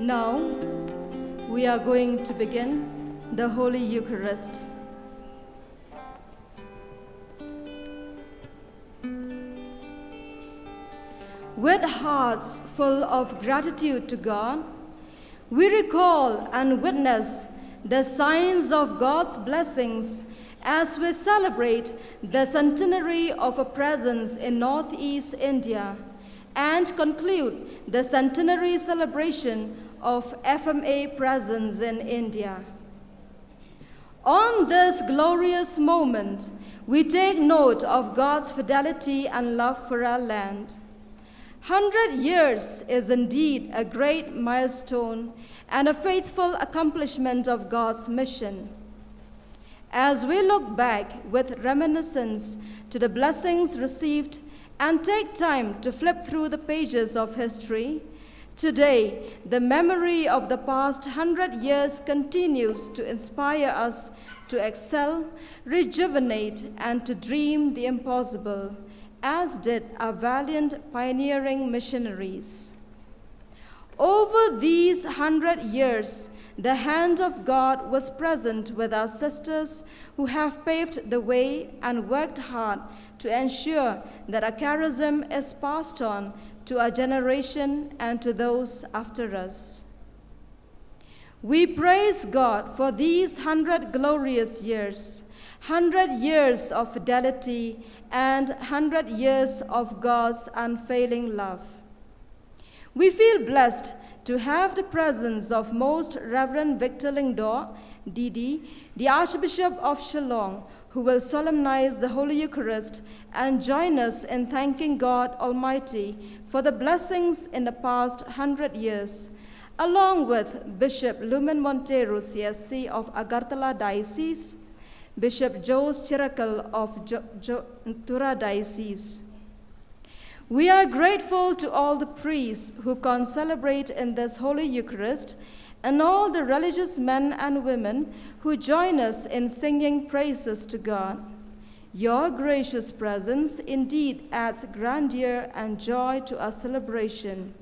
Now, we are going to begin the Holy Eucharist. With hearts full of gratitude to God, we recall and witness the signs of God's blessings as we celebrate the centenary of a presence in Northeast India and conclude the centenary celebration of FMA presence in India. On this glorious moment, we take note of God's fidelity and love for our land. 100 years is indeed a great milestone and a faithful accomplishment of God's mission. As we look back with reminiscence to the blessings received and take time to flip through the pages of history, today the memory of the past 100 years continues to inspire us to excel, rejuvenate, and to dream the impossible, as did our valiant pioneering missionaries. Over these 100 years, the hand of God was present with our sisters who have paved the way and worked hard to ensure that our charism is passed on to our generation and to those after us. We praise God for these 100 glorious years, 100 years of fidelity and 100 years of God's unfailing love. We feel blessed to have the presence of Most Reverend Victor Lingdor, DD, the Archbishop of Shillong, who will solemnize the Holy Eucharist and join us in thanking God Almighty for the blessings in the past 100 years, along with Bishop Lumen Montero, CSC of Agartala Diocese, Bishop Jose Chirakal of Tura Diocese. We are grateful to all the priests who concelebrate in this Holy Eucharist and all the religious men and women who join us in singing praises to God. Your gracious presence indeed adds grandeur and joy to our celebration.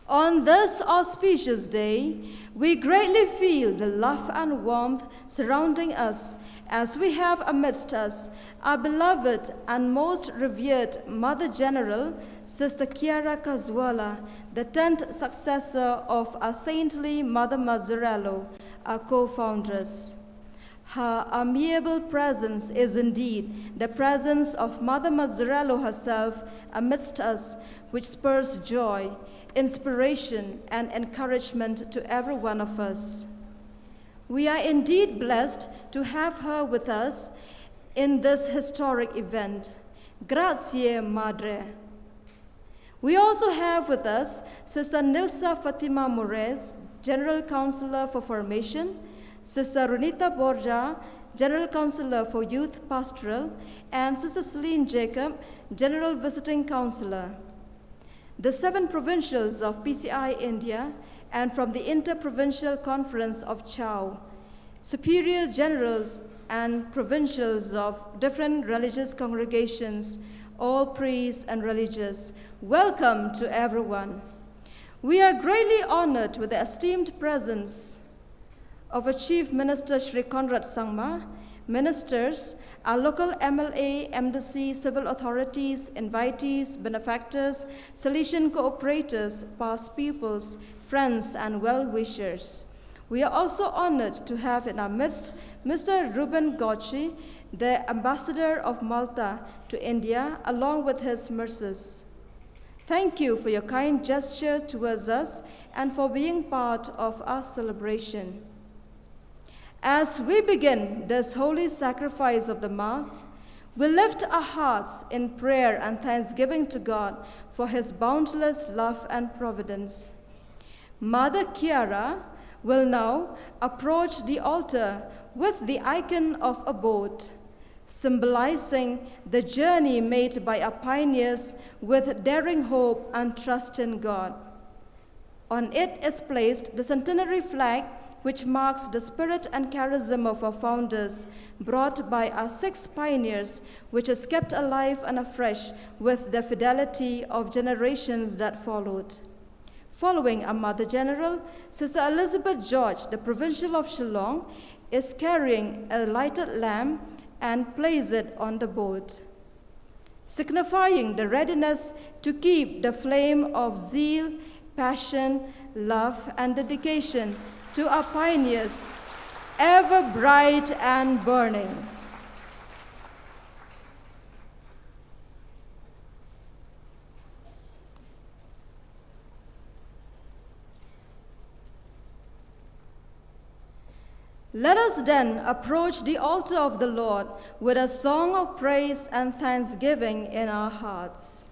On this auspicious day, we greatly feel the love and warmth surrounding us as we have amidst us our beloved and most revered Mother General, Sister Chiara Cazuela, the 10th successor of our saintly Mother Mazzarello, our co-foundress. Her amiable presence is indeed the presence of Mother Mazzarello herself amidst us, which spurs joy, inspiration, and encouragement to every one of us. We are indeed blessed to have her with us in this historic event. Grazie, Madre. We also have with us Sister Nilsa Fatima Mores, General Counselor for Formation, Sister Runita Borja, General Counselor for Youth Pastoral, and Sister Celine Jacob, General Visiting Counselor. The 7 provincials of PCI India and from the Inter-Provincial Conference of CHOW, superior generals and provincials of different religious congregations, all priests and religious, welcome to everyone. We are greatly honored with the esteemed presence of our Chief Minister Shri Conrad Sangma, ministers, our local MLA, MDC, civil authorities, invitees, benefactors, Salesian cooperators, past pupils, friends, and well-wishers. We are also honored to have in our midst Mr. Ruben Gauci, the Ambassador of Malta to India, along with his nurses. Thank you for your kind gesture towards us and for being part of our celebration. As we begin this holy sacrifice of the Mass, we lift our hearts in prayer and thanksgiving to God for his boundless love and providence. Mother Chiara will now approach the altar with the icon of a boat, symbolizing the journey made by our pioneers with daring hope and trust in God. On it is placed the centenary flag, which marks the spirit and charism of our founders, brought by our 6 pioneers, which is kept alive and afresh with the fidelity of generations that followed. Following our Mother General, Sister Elizabeth George, the Provincial of Shillong, is carrying a lighted lamp and place it on the boat, signifying the readiness to keep the flame of zeal, passion, love, and dedication to our pioneers ever bright and burning. Let us then approach the altar of the Lord with a song of praise and thanksgiving in our hearts.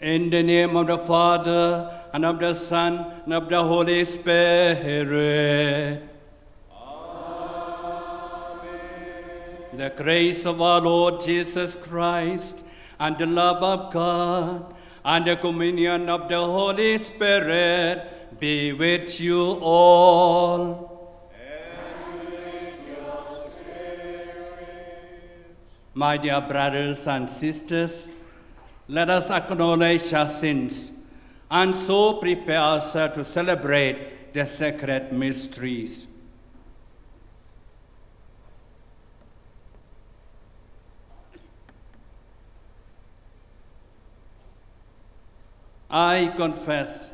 In the name of the Father, and of the Son, and of the Holy Spirit. Amen. The grace of our Lord Jesus Christ, and the love of God, and the communion of the Holy Spirit be with you all. And with your spirit. My dear brothers and sisters, let us acknowledge our sins and so prepare ourselves to celebrate the sacred mysteries. I confess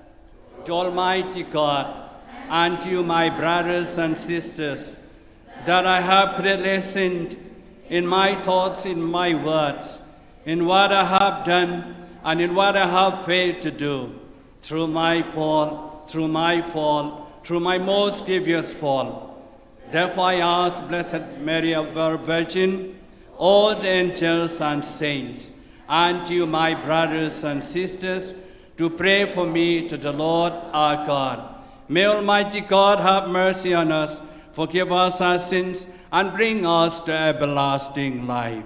to Almighty God and to you, my brothers and sisters, that I have greatly sinned in my thoughts, in my words, in what I have done, and in what I have failed to do, through my fault, through my most grievous fault. Therefore I ask Blessed Mary, our Virgin, all the angels and saints, and to you, my brothers and sisters, to pray for me to the Lord our God. May Almighty God have mercy on us, forgive us our sins, and bring us to everlasting life.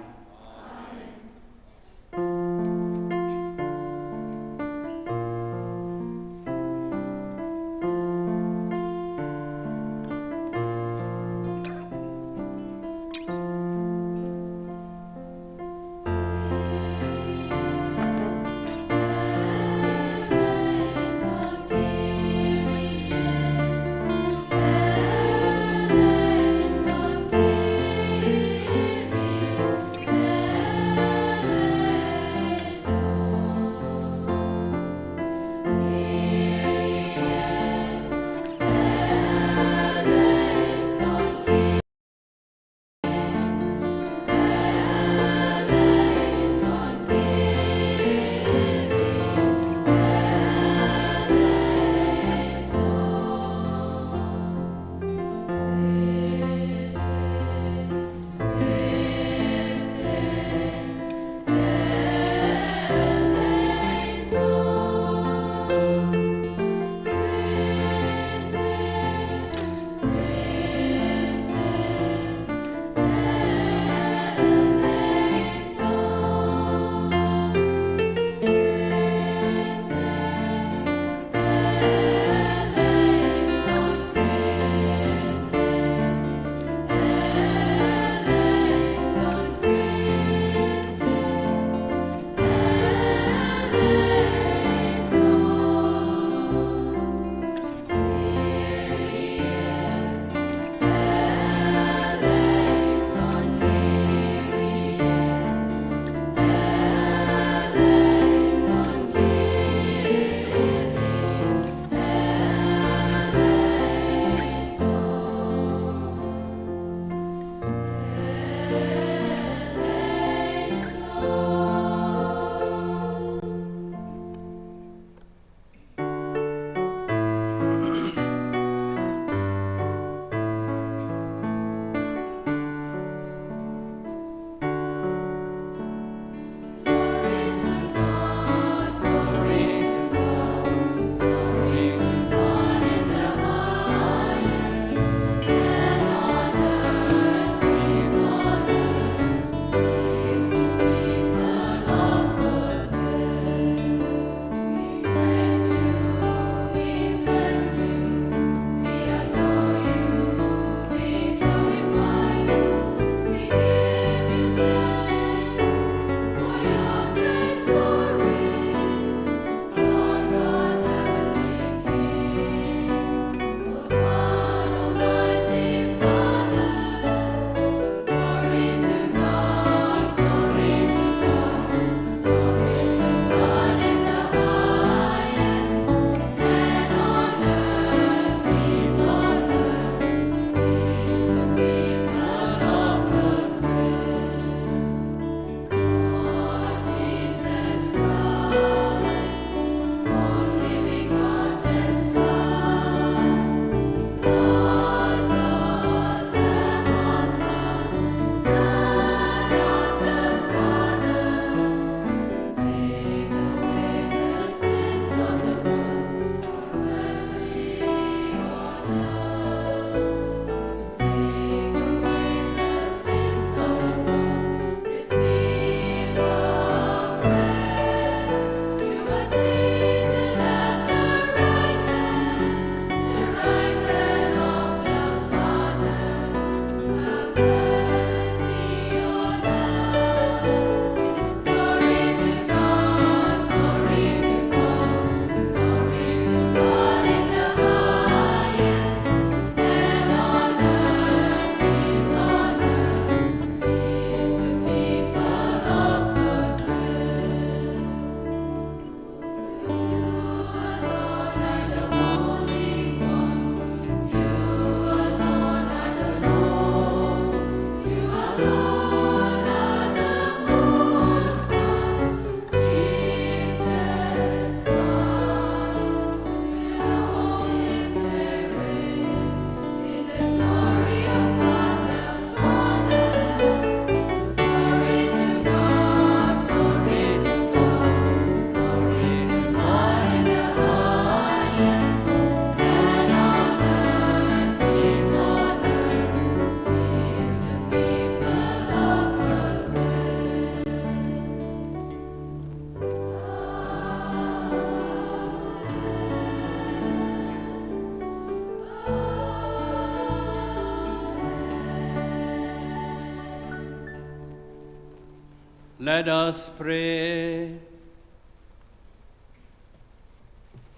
Let us pray.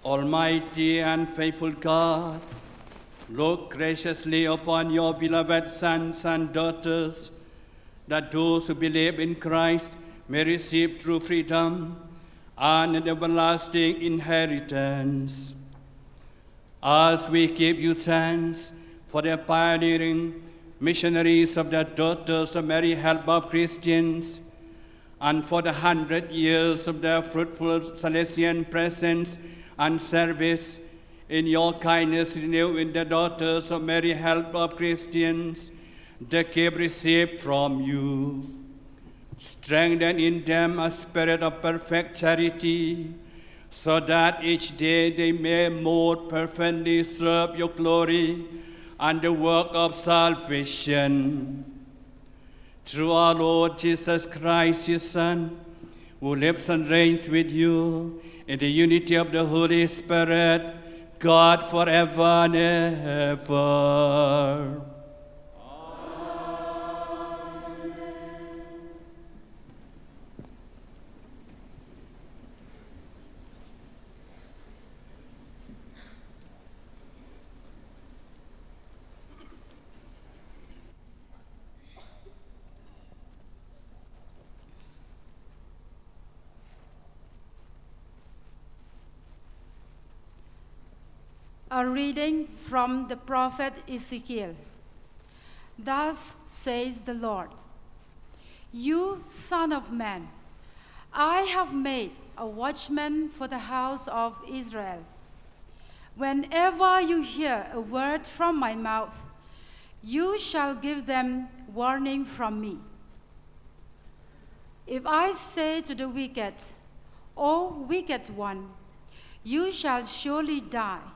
Almighty and faithful God, look graciously upon your beloved sons and daughters, that those who believe in Christ may receive true freedom and an everlasting inheritance. As we give you thanks for the pioneering missionaries of the Daughters of Mary, Help of Christians, and for the 100 years of their fruitful Salesian presence and service, in your kindness renew in the Daughters of Mary, Help of Christians, the gift received from you. Strengthen in them a spirit of perfect charity, so that each day they may more perfectly serve your glory and the work of salvation. Through our Lord Jesus Christ, your Son, who lives and reigns with you in the unity of the Holy Spirit, God forever and ever. A reading from the prophet Ezekiel. Thus says the Lord, "You son of man, I have made a watchman for the house of Israel. Whenever you hear a word from my mouth, you shall give them warning from me. If I say to the wicked, 'O wicked one, you shall surely die,'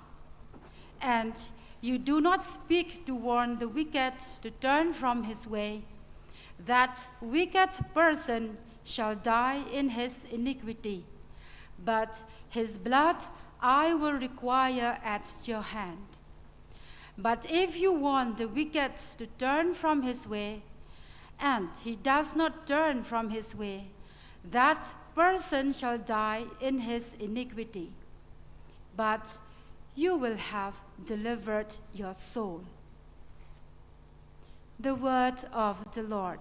and you do not speak to warn the wicked to turn from his way, that wicked person shall die in his iniquity, but his blood I will require at your hand. But if you warn the wicked to turn from his way, and he does not turn from his way, that person shall die in his iniquity, but you will have delivered your soul." The word of the Lord.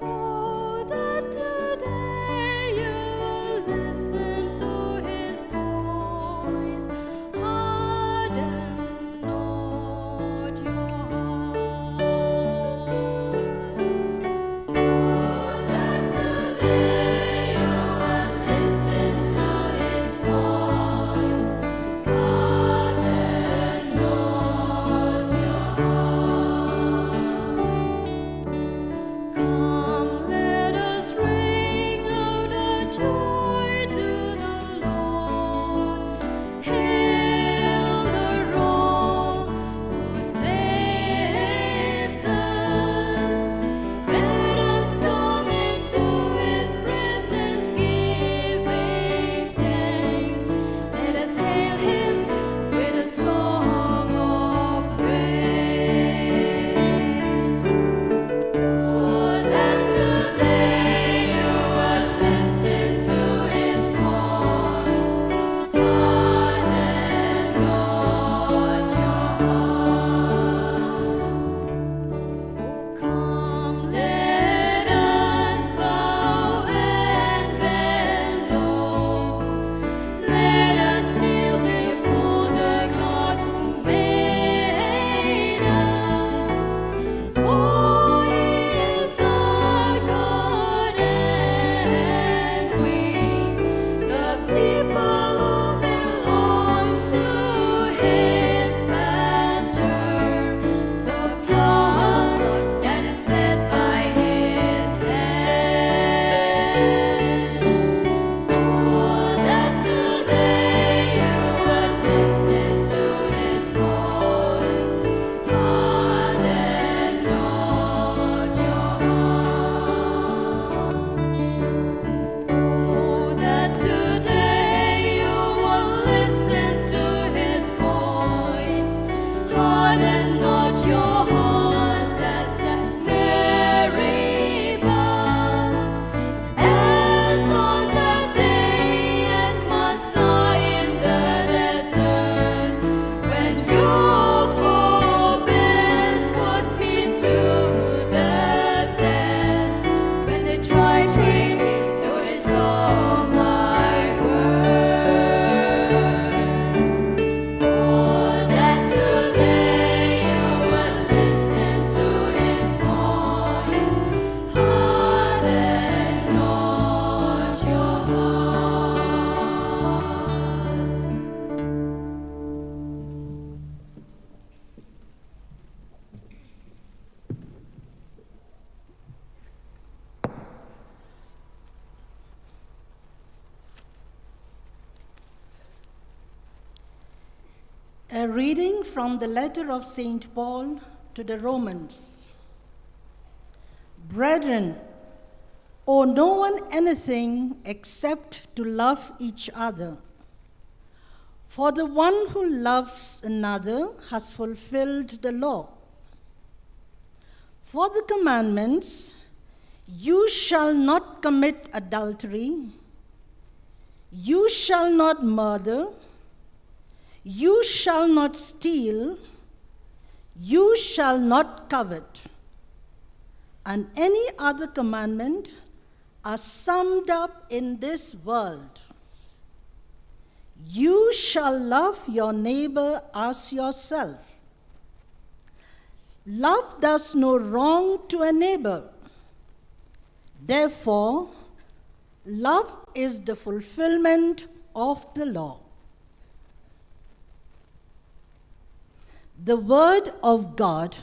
Oh, that today you will listen to his voice. A reading from the letter of St. Paul to the Romans. Brethren, owe no one anything except to love each other. For the one who loves another has fulfilled the law. For the commandments, you shall not commit adultery, you shall not murder, you shall not steal, you shall not covet, and any other commandment are summed up in this word: you shall love your neighbor as yourself. Love does no wrong to a neighbor. Therefore, love is the fulfillment of the law. The word of God.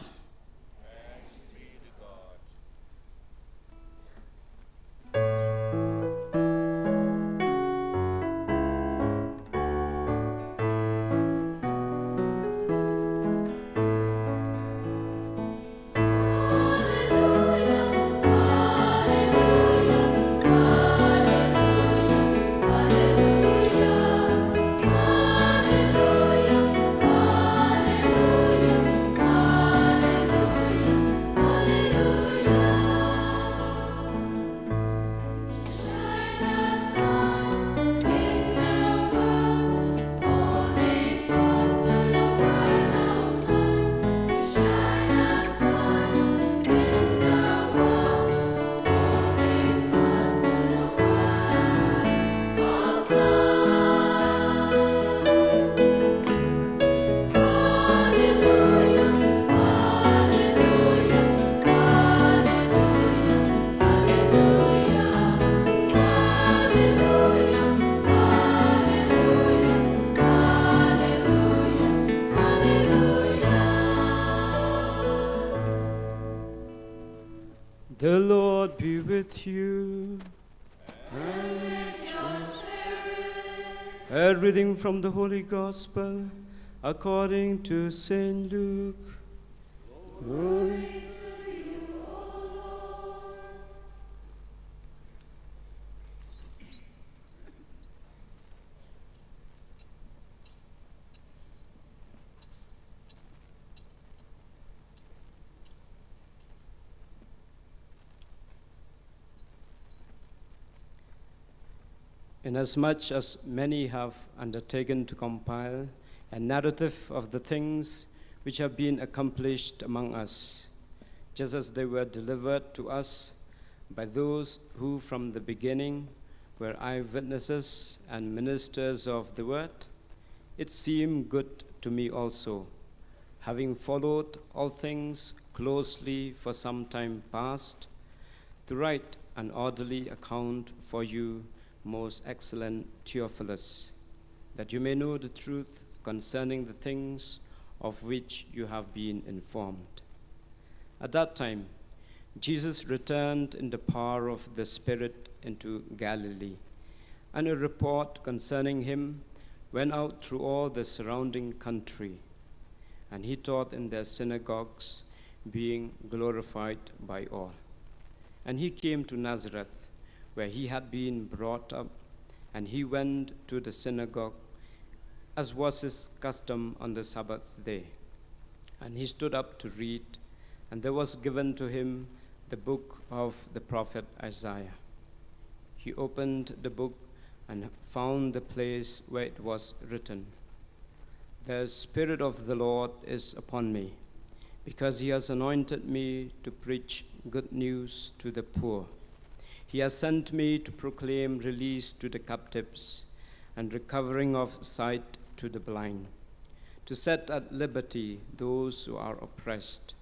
The Lord be with you. And with your spirit. A reading from the Holy Gospel according to St. Luke. Glory. Inasmuch as many have undertaken to compile a narrative of the things which have been accomplished among us, just as they were delivered to us by those who from the beginning were eyewitnesses and ministers of the word, it seemed good to me also, having followed all things closely for some time past, to write an orderly account for you, most excellent Theophilus, that you may know the truth concerning the things of which you have been informed. At that time, Jesus returned in the power of the Spirit into Galilee, and a report concerning him went out through all the surrounding country, and he taught in their synagogues, being glorified by all. And he came to Nazareth, where he had been brought up, and he went to the synagogue, as was his custom on the Sabbath day. And he stood up to read, and there was given to him the book of the prophet Isaiah. He opened the book and found the place where it was written, "The Spirit of the Lord is upon me, because he has anointed me to preach good news to the poor. He has sent me to proclaim release to the captives and recovering of sight to the blind, to set at liberty those who are oppressed,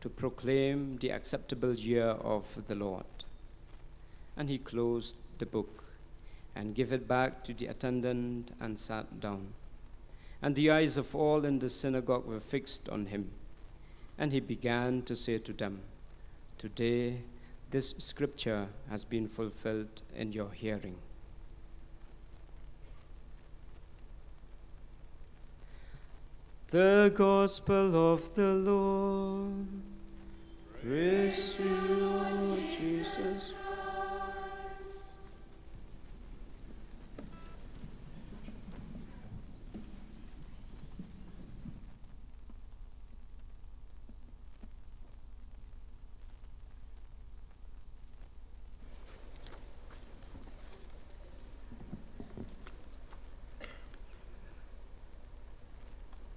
to proclaim the acceptable year of the Lord." And he closed the book and gave it back to the attendant and sat down. And the eyes of all in the synagogue were fixed on him. And he began to say to them, "Today this scripture has been fulfilled in your hearing." The Gospel of the Lord. Praise to you, Lord Jesus.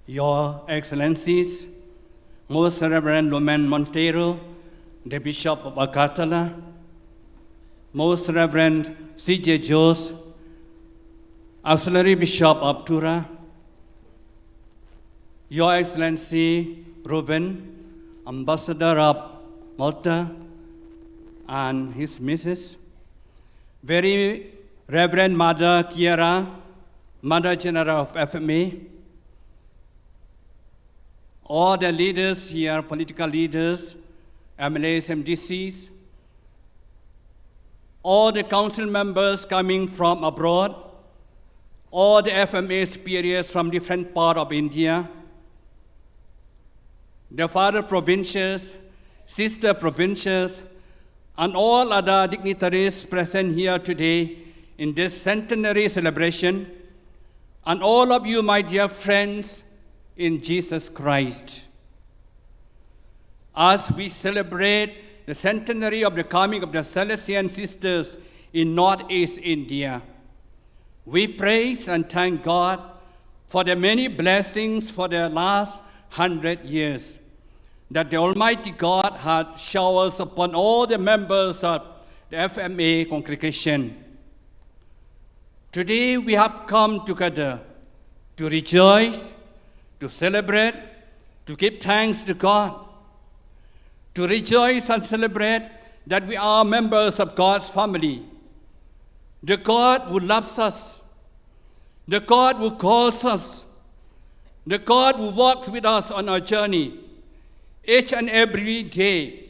Your Excellencies, Most Reverend Lumen Montero, the Bishop of Agatala, Most Reverend C.J. Jose, Auxiliary Bishop of Tura, Your Excellency Ruben, Ambassador of Malta, and his Mrs., Very Reverend Mother Kiara, Mother General of FMA, all the leaders here, political leaders, MLAs, MDCs, all the council members coming from abroad, all the FMA superiors from different parts of India, the father provincials, sister provincials, and all other dignitaries present here today in this centenary celebration, and all of you, my dear friends, in Jesus Christ. As we celebrate the centenary of the coming of the Salesian sisters in Northeast India, we praise and thank God for the many blessings for the last 100 years that the Almighty God had showered upon all the members of the FMA congregation. Today we have come together to rejoice, to celebrate, to give thanks to God, to rejoice and celebrate that we are members of God's family, the God who loves us, the God who calls us, the God who walks with us on our journey. Each and every day,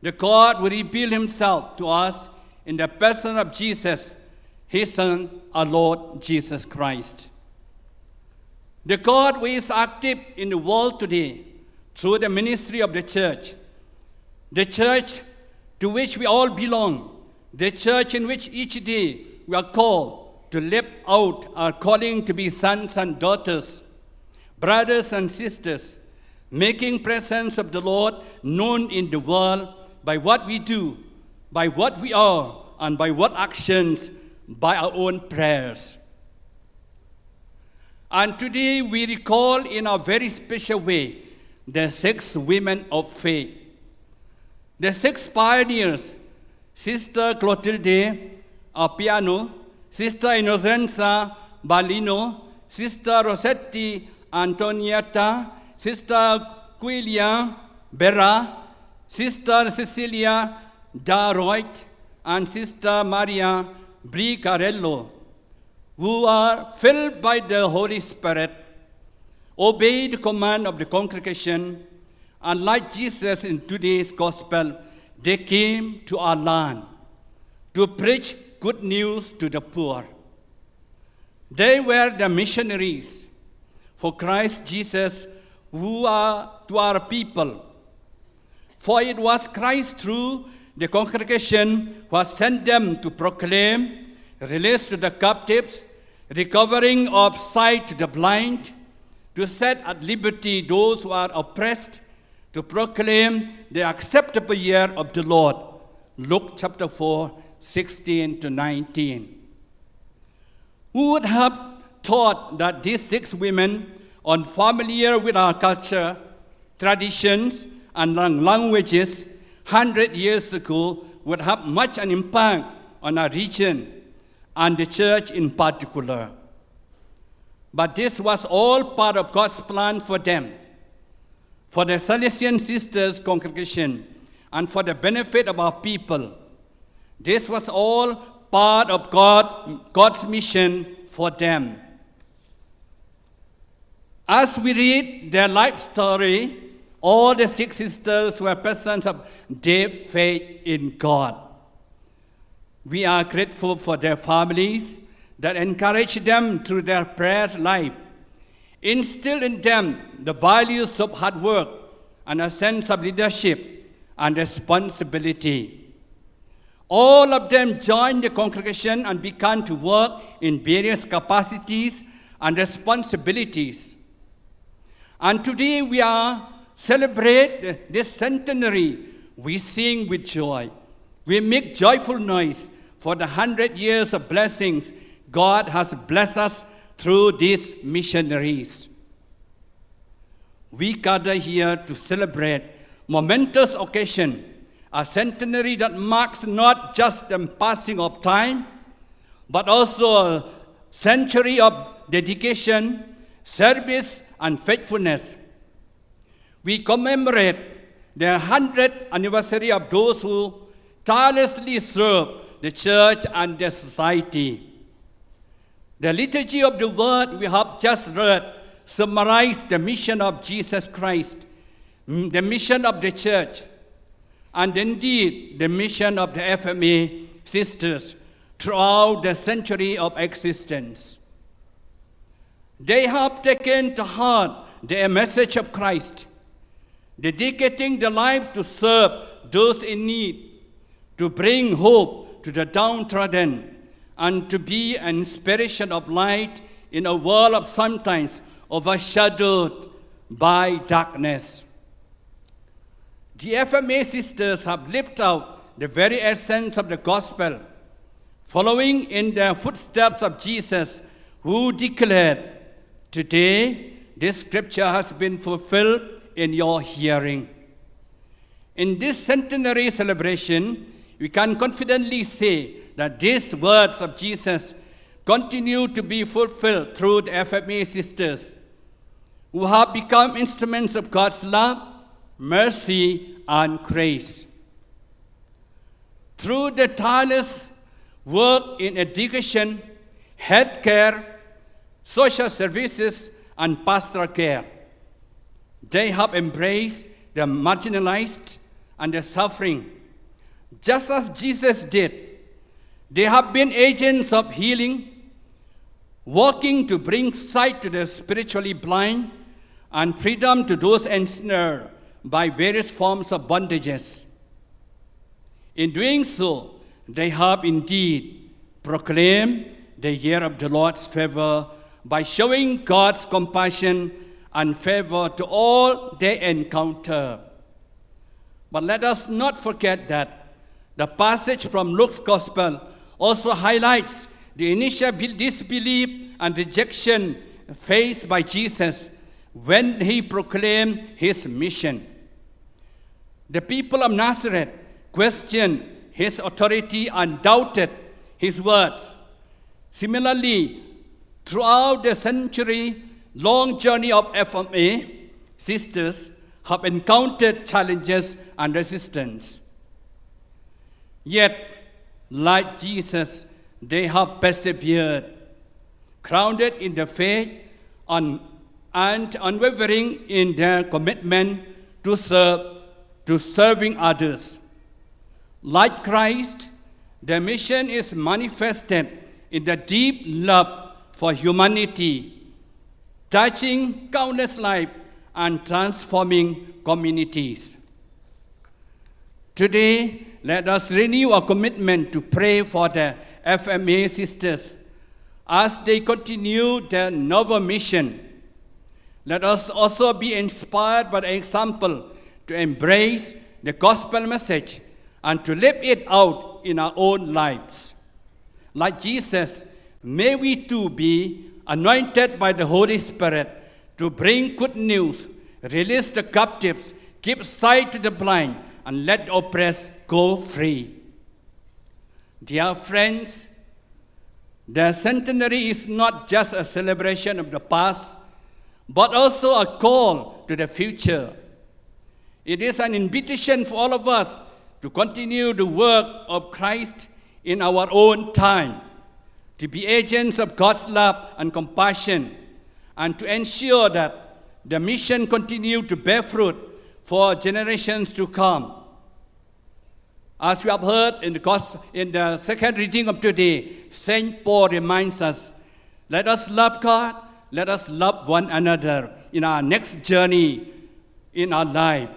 the God who reveals himself to us in the person of Jesus, his Son, our Lord Jesus Christ. The God who is active in the world today through the ministry of the church to which we all belong, the church in which each day we are called to live out our calling to be sons and daughters, brothers and sisters, making presence of the Lord known in the world by what we do, by what we are, and by what actions, by our own prayers. And today we recall in a very special way the 6 women of faith. The 6 pioneers, Sister Clotilde Appiano, Sister Innocenza Balino, Sister Rossetti Antonietta, Sister Quilia Berra, Sister Cecilia Daroit, and Sister Maria Bricarello, who are filled by the Holy Spirit, obey the command of the congregation, and like Jesus in today's gospel, they came to our land to preach good news to the poor. They were the missionaries for Christ Jesus who are to our people. For it was Christ through the congregation who has sent them to proclaim, release to the captives, recovering of sight to the blind, to set at liberty those who are oppressed, to proclaim the acceptable year of the Lord. Luke chapter 4, 16 to 19. Who would have thought that these 6 women, unfamiliar with our culture, traditions, and languages, 100 years ago, would have much an impact on our region and the church in particular. But this was all part of God's plan for them, for the Salesian Sisters congregation, and for the benefit of our people. This was all part of God's mission for them. As we read their life story, all the 6 sisters were persons of deep faith in God. We are grateful for their families that encourage them through their prayer life Instill in them the values of hard work and a sense of leadership and responsibility. All of them joined the congregation and began to work in various capacities and responsibilities. And today we are celebrate this centenary. We sing with joy. We make joyful noise for the 100 years of blessings God has blessed us through these missionaries. We gather here to celebrate momentous occasion, a centenary that marks not just the passing of time, but also a century of dedication, service, and faithfulness. We commemorate the 100th anniversary of those who tirelessly serve the church and the society. The liturgy of the word we have just read summarized the mission of Jesus Christ, the mission of the church, and indeed the mission of the FMA sisters throughout the century of existence. They have taken to heart the message of Christ, dedicating their lives to serve those in need, to bring hope to the downtrodden, and to be an inspiration of light in a world of sometimes overshadowed by darkness. The FMA sisters have lived out the very essence of the gospel, following in the footsteps of Jesus, who declared, "Today this scripture has been fulfilled in your hearing." In this centenary celebration, we can confidently say that these words of Jesus continue to be fulfilled through the FMA sisters, who have become instruments of God's love, mercy, and grace. Through the tireless work in education, healthcare, social services, and pastoral care, they have embraced the marginalized and the suffering, just as Jesus did. They have been agents of healing, working to bring sight to the spiritually blind and freedom to those ensnared by various forms of bondages. In doing so, they have indeed proclaimed the year of the Lord's favor by showing God's compassion and favor to all they encounter. But let us not forget that the passage from Luke's Gospel also highlights the initial disbelief and rejection faced by Jesus when he proclaimed his mission. The people of Nazareth questioned his authority and doubted his words. Similarly, throughout the century-long journey of FMA, sisters have encountered challenges and resistance. Yet, like Jesus, they have persevered, grounded in the faith and unwavering in their commitment to serving others. Like Christ, their mission is manifested in the deep love for humanity, touching countless lives and transforming communities. Today, let us renew our commitment to pray for the FMA sisters as they continue their novel mission. Let us also be inspired by the example to embrace the gospel message and to live it out in our own lives. Like Jesus, may we too be anointed by the Holy Spirit to bring good news, release the captives, give sight to the blind, and let the oppressed go free. Dear friends, the centenary is not just a celebration of the past, but also a call to the future. It is an invitation for all of us to continue the work of Christ in our own time, to be agents of God's love and compassion, and to ensure that the mission continue to bear fruit for generations to come. As we have heard in the second reading of today, St. Paul reminds us, let us love God let us love one another in our next journey in our life.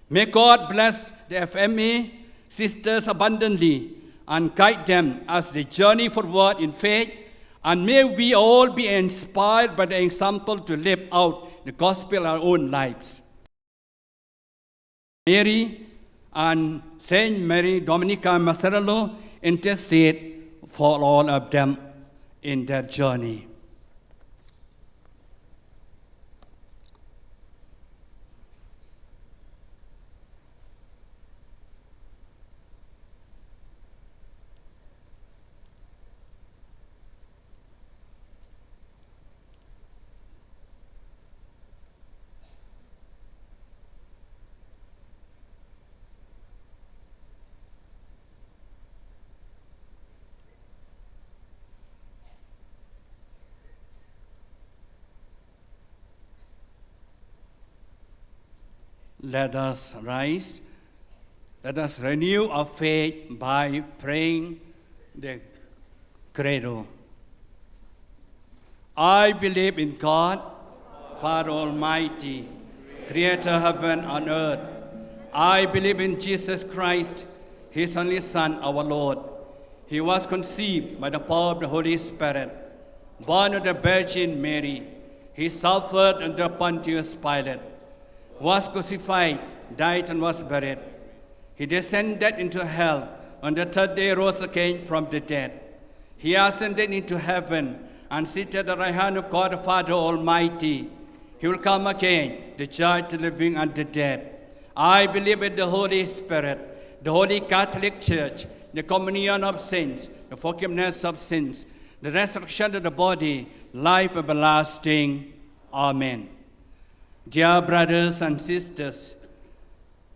May God bless the FMA sisters abundantly and guide them as they journey forward in faith, and may we all be inspired by the example to live out the gospel in our own lives. Mary and Saint Mary Dominica Macerello intercede for all of them in their journey. Let us rise. Let us renew our faith by praying the Credo. I believe in God, Father Almighty, Creator of heaven and earth. I believe in Jesus Christ, His only Son, our Lord. He was conceived by the power of the Holy Spirit, born of the Virgin Mary. He suffered under Pontius Pilate, was crucified, died, and was buried. He descended into hell. On the third day rose again from the dead. He ascended into heaven and seated at the right hand of God the Father Almighty. He will come again to judge the living and the dead. I believe in the Holy Spirit, the Holy Catholic Church, the communion of saints, the forgiveness of sins, the resurrection of the body, life everlasting. Amen. Dear brothers and sisters,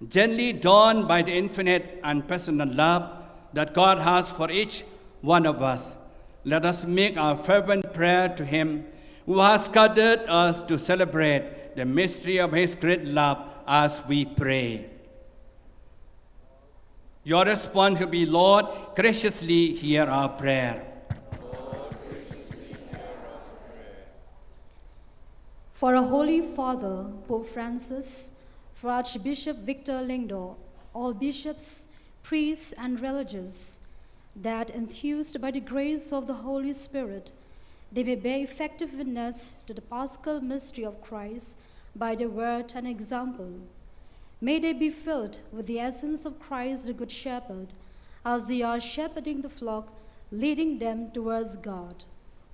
gently drawn by the infinite and personal love that God has for each one of us, let us make our fervent prayer to Him who has gathered us to celebrate the mystery of His great love as we pray. Your response will be, Lord, graciously hear our prayer. For our Holy Father, Pope Francis, for Archbishop Victor Lingdor, all bishops, priests, and religious, that enthused by the grace of the Holy Spirit, they may bear effective witness to the Paschal mystery of Christ by their word and example. May they be filled with the essence of Christ the Good Shepherd, as they are shepherding the flock, leading them towards God.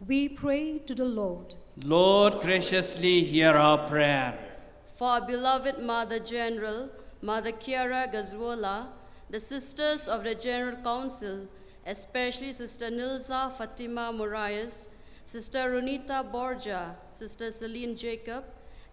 We pray to the Lord. Lord, graciously hear our prayer. For our beloved Mother General, Mother Chiara Gazwola, the sisters of the General Council, especially Sister Nilza Fatima Moraes, Sister Ronita Borja, Sister Celine Jacob,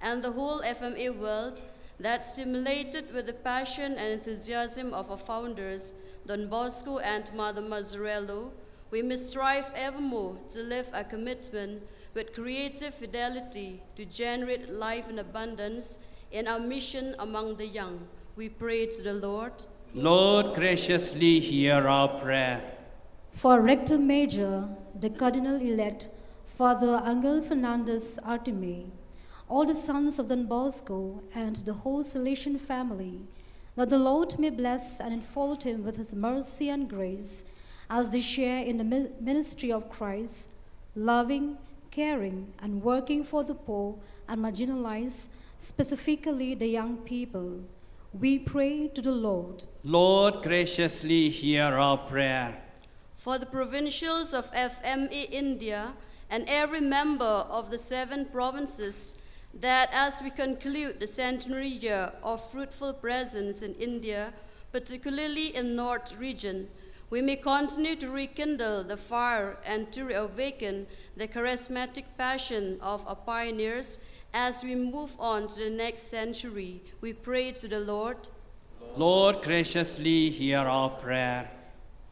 and the whole FMA world, that stimulated with the passion and enthusiasm of our founders, Don Bosco and Mother Mazzarello, we may strive evermore to live our commitment with creative fidelity to generate life in abundance in our mission among the young. We pray to the Lord. Lord, graciously hear our prayer. For Rector Major, the Cardinal-elect, Father Angel Fernandez Artime, all the sons of Don Bosco, and the whole Salesian family, that the Lord may bless and enfold him with His mercy and grace as they share in the ministry of Christ, loving, caring, and working for the poor and marginalized, specifically the young people. We pray to the Lord. Lord, graciously hear our prayer. For the provincials of FMA India and every member of the 7 provinces, that as we conclude the centenary year of fruitful presence in India, particularly in North region, we may continue to rekindle the fire and to reawaken the charismatic passion of our pioneers as we move on to the next century. We pray to the Lord. Lord, graciously hear our prayer.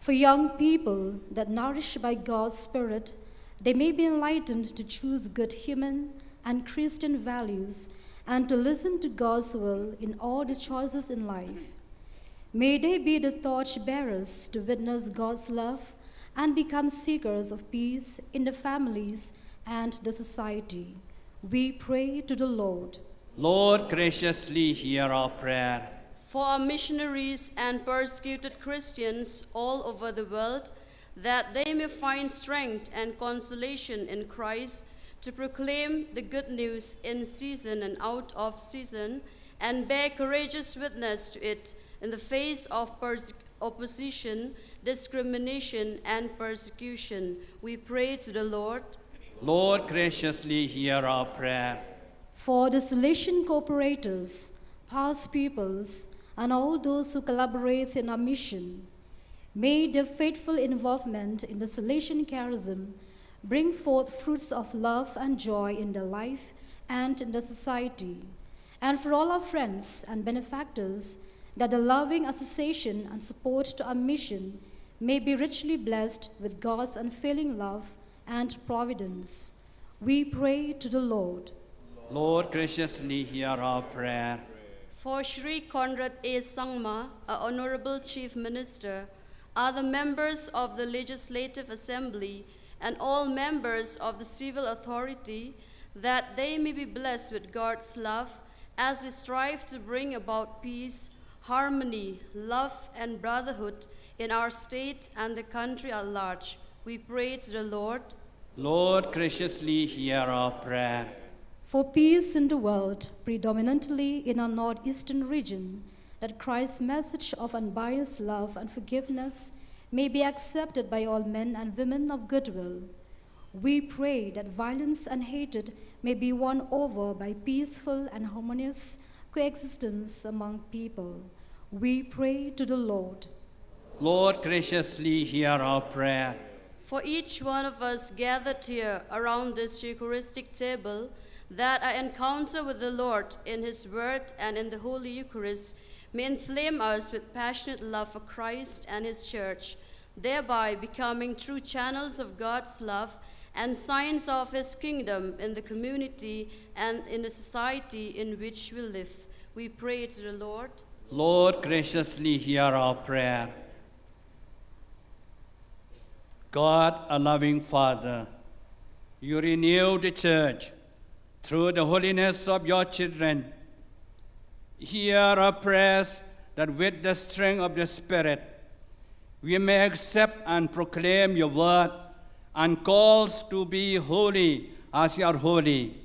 For young people that, nourished by God's Spirit, they may be enlightened to choose good human and Christian values and to listen to God's will in all the choices in life. May they be the torch-bearers to witness God's love and become seekers of peace in the families and the society. We pray to the Lord. Lord, graciously hear our prayer. For our missionaries and persecuted Christians all over the world, that they may find strength and consolation in Christ to proclaim the good news in season and out of season, and bear courageous witness to it in the face of opposition, discrimination, and persecution. We pray to the Lord. Lord, graciously hear our prayer. For the Salesian cooperators, past pupils, and all those who collaborate in our mission, may their faithful involvement in the Salesian charism bring forth fruits of love and joy in their life and in the society. And for all our friends and benefactors, that the loving association and support to our mission may be richly blessed with God's unfailing love and providence. We pray to the Lord. Lord, graciously hear our prayer. For Shri Conrad A. Sangma, our Honorable Chief Minister, other members of the Legislative Assembly, and all members of the civil authority, that they may be blessed with God's love as we strive to bring about peace, harmony, love, and brotherhood in our state and the country at large. We pray to the Lord. Lord, graciously hear our prayer. For peace in the world, predominantly in our northeastern region, that Christ's message of unbiased love and forgiveness may be accepted by all men and women of goodwill. We pray that violence and hatred may be won over by peaceful and harmonious coexistence among people. We pray to the Lord. Lord, graciously hear our prayer. For each one of us gathered here around this Eucharistic table, that our encounter with the Lord in his word and in the Holy Eucharist may inflame us with passionate love for Christ and his church, thereby becoming true channels of God's love and signs of his kingdom in the community and in the society in which we live. We pray to the Lord. Lord, graciously hear our prayer. God, a loving Father, you renew the church through the holiness of your children. Hear our prayers that with the strength of the Spirit, we may accept and proclaim your word and calls to be holy as you are holy.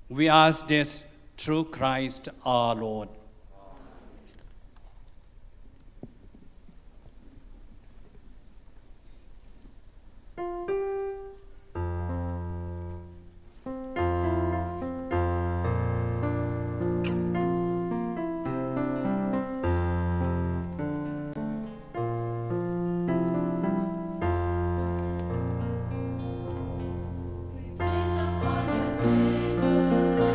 We ask this through Christ our Lord. Place upon your table,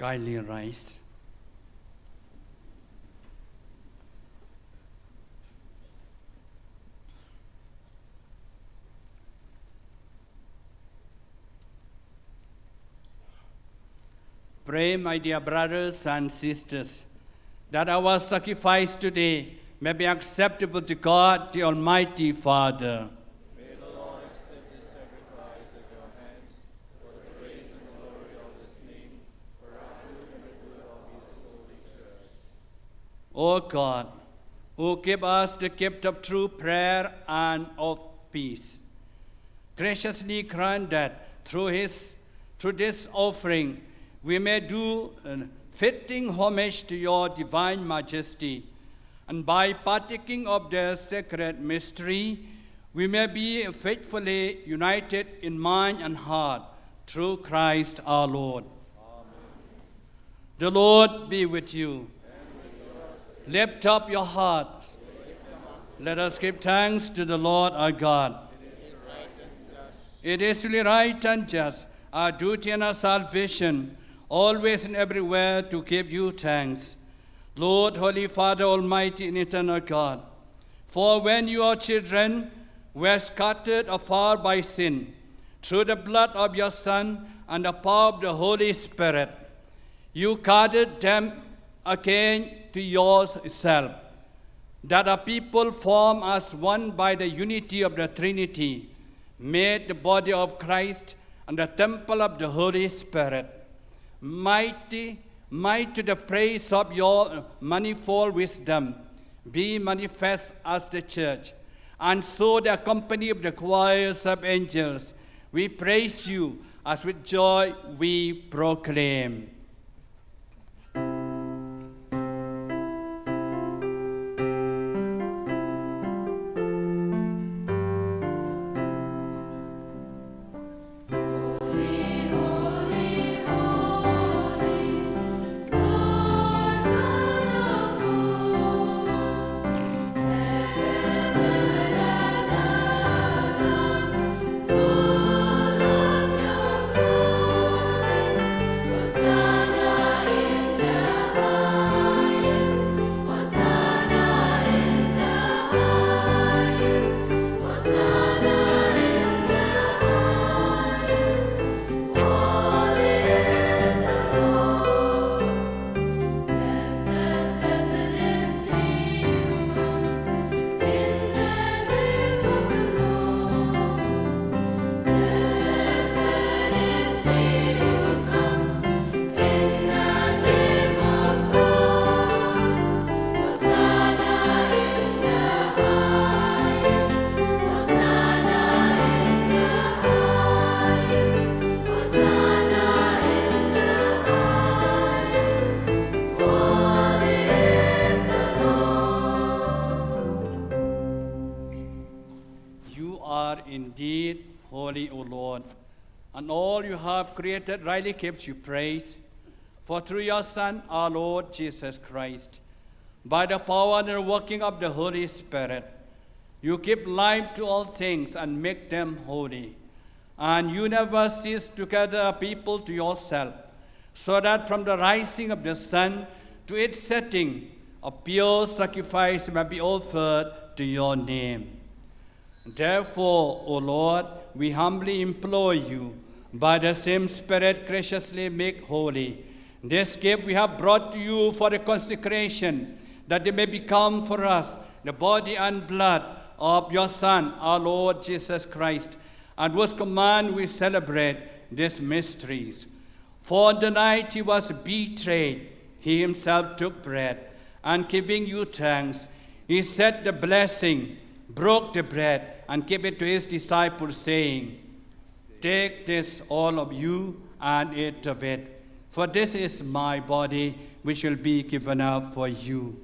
Kindly rise. Pray, my dear brothers and sisters, that our sacrifice today may be acceptable to God, the Almighty Father. May the Lord accept this sacrifice at your hands, for the praise and glory of his name, for our good and the good of his holy church. O God, who give us the gift of true prayer and of peace, graciously grant that through this offering we may do fitting homage to your divine majesty, and by partaking of the sacred mystery, we may be faithfully united in mind and heart through Christ our Lord. Amen. The Lord be with you. Lift up your hearts. Let us give thanks to the Lord our God. It is really right and just, our duty and our salvation, always and everywhere to give you thanks. Lord, Holy Father, Almighty and eternal God, for when your children were scattered afar by sin, through the blood of your Son and the power of the Holy Spirit, you gathered them again to yourself, that a people formed as one by the unity of the Trinity, made the body of Christ and the temple of the Holy Spirit. Mighty to the praise of your manifold wisdom, be manifest as the church, and so the company of the choirs of angels, we praise you as with joy we proclaim. Indeed, holy, O Lord, and all you have created rightly gives you praise. For through your Son, our Lord Jesus Christ, by the power and the working of the Holy Spirit, you give life to all things and make them holy. And you never cease to gather a people to yourself, so that from the rising of the sun to its setting, a pure sacrifice may be offered to your name. Therefore, O Lord, we humbly implore you, by the same Spirit graciously make holy this gift we have brought to you for the consecration, that it may become for us the body and blood of your Son, our Lord Jesus Christ, and whose command we celebrate these mysteries. For on the night he was betrayed, he himself took bread, and giving you thanks, he said the blessing, broke the bread, and gave it to his disciples, saying, "Take this, all of you, and eat of it, for this is my body, which will be given up for you."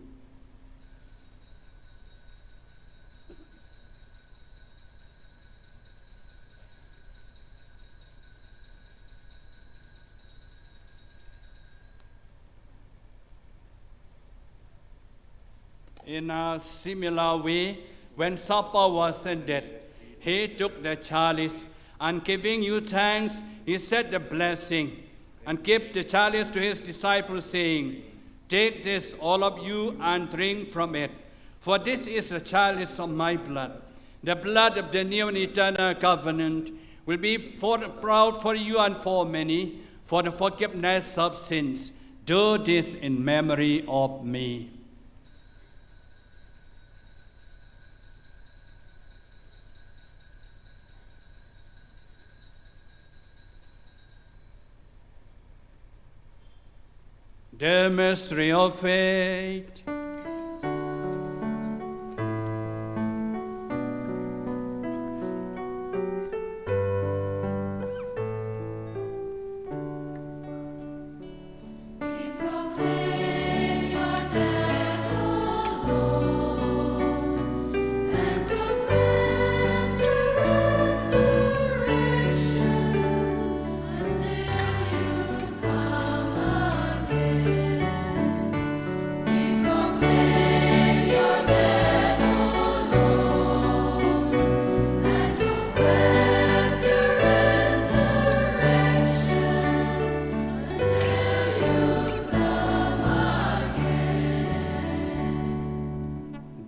In a similar way, when supper was ended, he took the chalice, and giving you thanks, he said the blessing, and gave the chalice to his disciples, saying, "Take this, all of you, and drink from it. For this is the chalice of my blood, the blood of the new and eternal covenant, will be poured out for you and for many, for the forgiveness of sins. Do this in memory of me." The mystery of faith.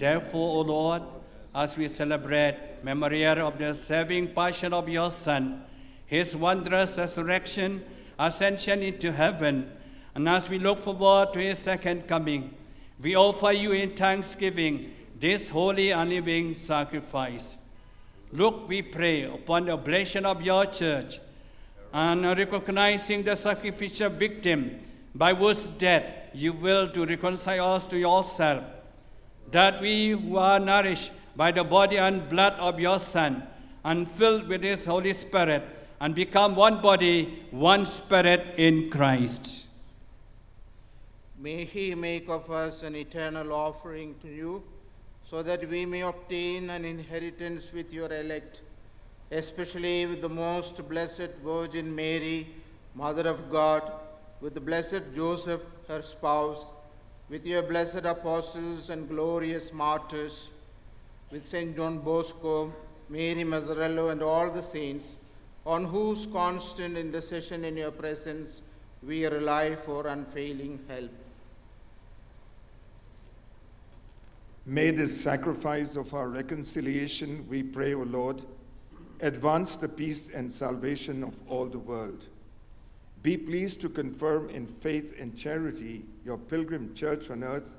Therefore, O Lord, as we celebrate memorial of the saving passion of your Son, his wondrous resurrection, ascension into heaven, and as we look forward to his second coming, we offer you in thanksgiving this holy and living sacrifice. Look, we pray, upon the oblation of your church, and recognizing the sacrificial victim by whose death you will to reconcile us to yourself, that we who are nourished by the body and blood of your Son, and filled with his Holy Spirit, and become one body, one spirit in Christ. May he make of us an eternal offering to you, so that we may obtain an inheritance with your elect, especially with the most blessed Virgin Mary, Mother of God, with the blessed Joseph, her spouse, with your blessed apostles and glorious martyrs, with Saint John Bosco, Mary Mazzarello, and all the saints, on whose constant intercession in your presence we rely for unfailing help. May this sacrifice of our reconciliation, we pray, O Lord, advance the peace and salvation of all the world. Be pleased to confirm in faith and charity your pilgrim church on earth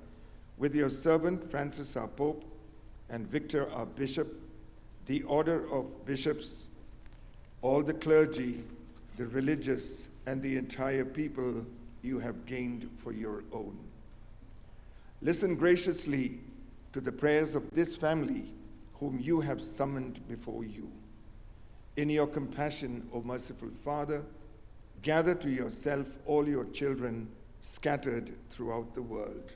with your servant Francis our Pope and Victor our Bishop, the order of bishops, all the clergy, the religious, and the entire people you have gained for your own. Listen graciously to the prayers of this family whom you have summoned before you. In your compassion, O merciful Father, gather to yourself all your children scattered throughout the world.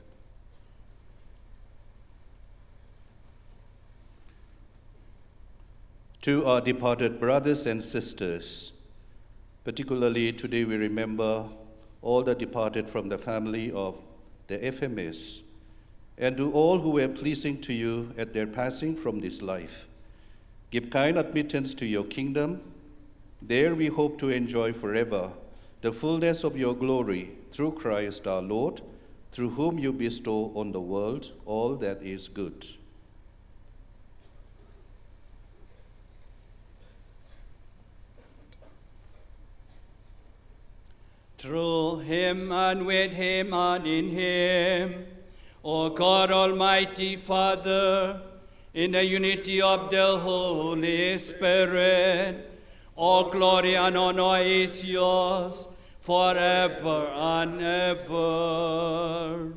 To our departed brothers and sisters, particularly today we remember all the departed from the family of the FMS, and to all who were pleasing to you at their passing from this life. Give kind admittance to your kingdom. There we hope to enjoy forever the fullness of your glory through Christ our Lord, through whom you bestow on the world all that is good. Through him and with him and in him, O God Almighty Father, in the unity of the Holy Spirit, all glory and honor is yours forever and ever.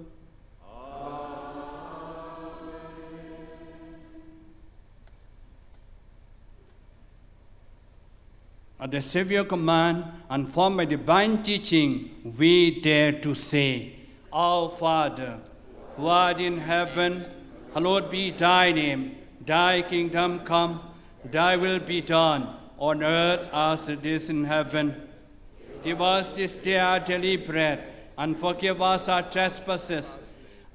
At the Savior's command and formed by divine teaching, we dare to say, Our Father, who art in heaven, hallowed be thy name. Thy kingdom come, thy will be done, on earth as it is in heaven. Give us this day our daily bread, and forgive us our trespasses,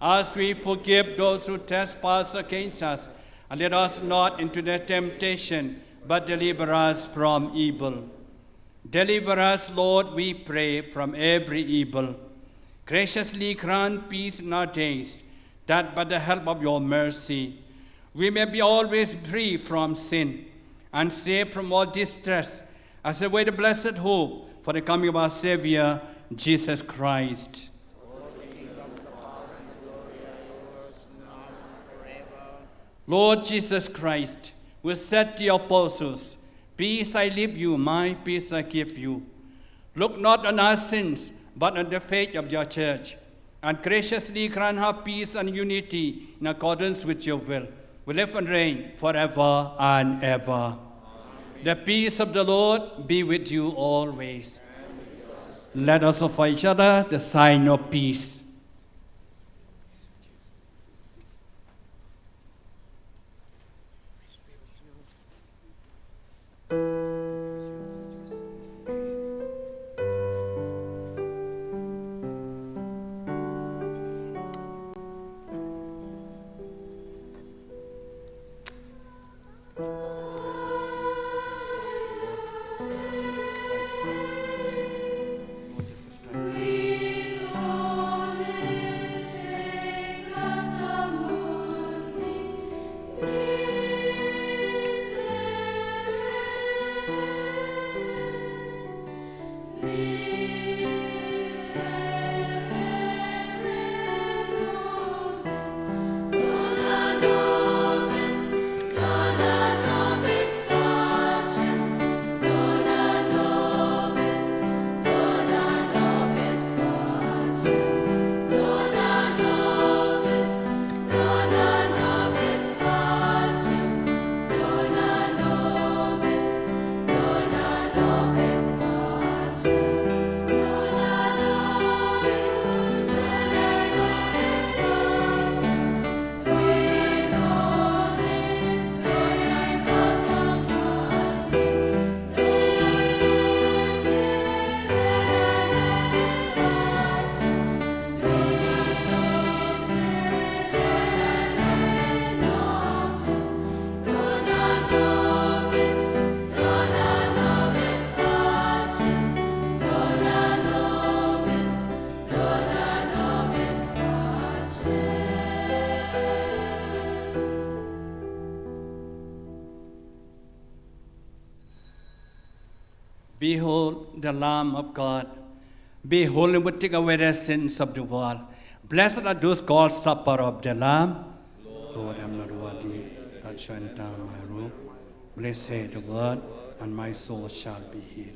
as we forgive those who trespass against us. And lead us not into the temptation, but deliver us from evil. Deliver us, Lord, we pray, from every evil. Graciously grant peace in our days, that by the help of your mercy, we may be always free from sin and safe from all distress, as await the blessed hope for the coming of our Savior, Jesus Christ. Lord Jesus Christ, who said to your apostles, "Peace I leave you, my peace I give you," look not on our sins, but on the faith of your church, and graciously grant her peace and unity in accordance with your will. We live and reign forever and ever. Amen. The peace of the Lord be with you always. Let us offer each other the sign of peace. Behold the Lamb of God. Behold him who take away the sins of the world. Blessed are those called supper of the Lamb. Lord, I am not worthy that you enter my room. Blessed the word, and my soul shall be healed.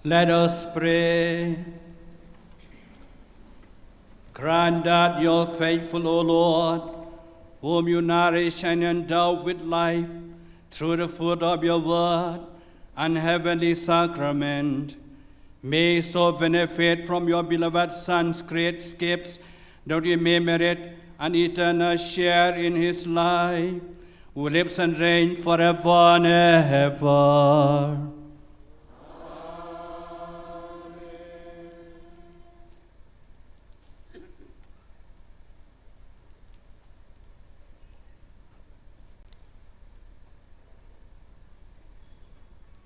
Let us pray. Grant that your faithful, O Lord, whom you nourish and endow with life through the food of your word and heavenly sacrament, may so benefit from your beloved Son's great gifts that we may merit an eternal share in his life, who lives and reigns forever and ever.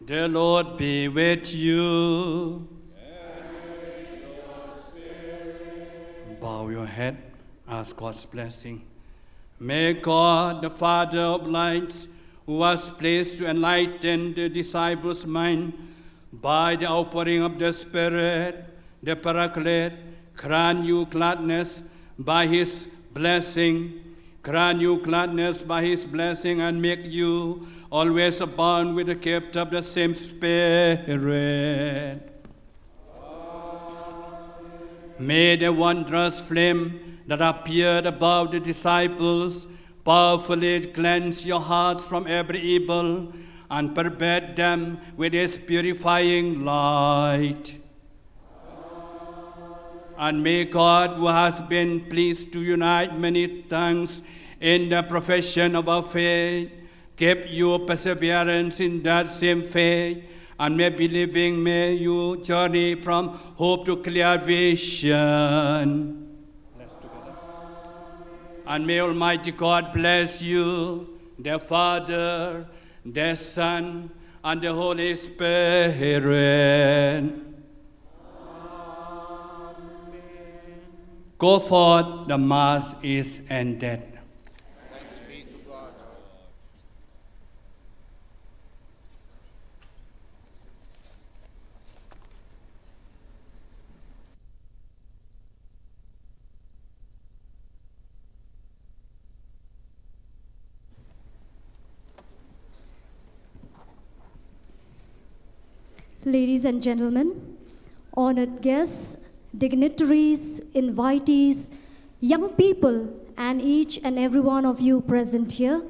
The Lord be with you. And with your spirit. Bow your head, ask God's blessing. May God, the Father of lights, who was pleased to enlighten the disciples' mind by the outpouring of the Spirit, the Paraclete, grant you gladness by his blessing. Grant you gladness by his blessing and make you always abound with the gift of the same Spirit. May the wondrous flame that appeared above the disciples powerfully cleanse your hearts from every evil and pervade them with its purifying light. And may God, who has been pleased to unite many tongues in the profession of our faith, give you perseverance in that same faith, and may believing may you journey from hope to clear vision. Let's together. And may Almighty God bless you, the Father, the Son, and the Holy Spirit. Go forth, the Mass is ended. Ladies and gentlemen, honored guests, dignitaries, invitees, young people, and each and every one of you present here,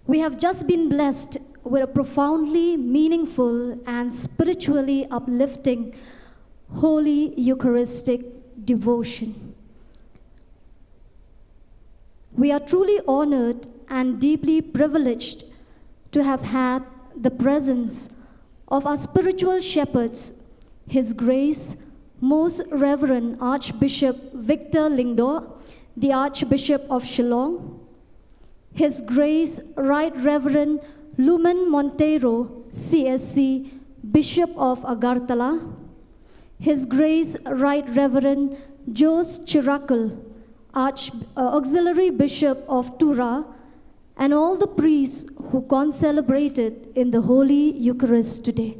we have just been blessed with a profoundly meaningful and spiritually uplifting Holy Eucharistic devotion. We are truly honored and deeply privileged to have had the presence of our spiritual shepherds, His Grace, Most Reverend Archbishop Victor Lingdor, the Archbishop of Shillong, His Grace Right Reverend Lumen Montero, CSC, Bishop of Agartala, His Grace Right Reverend Jos Chirakal, Auxiliary Bishop of Tura, and all the priests who concelebrated in the Holy Eucharist today.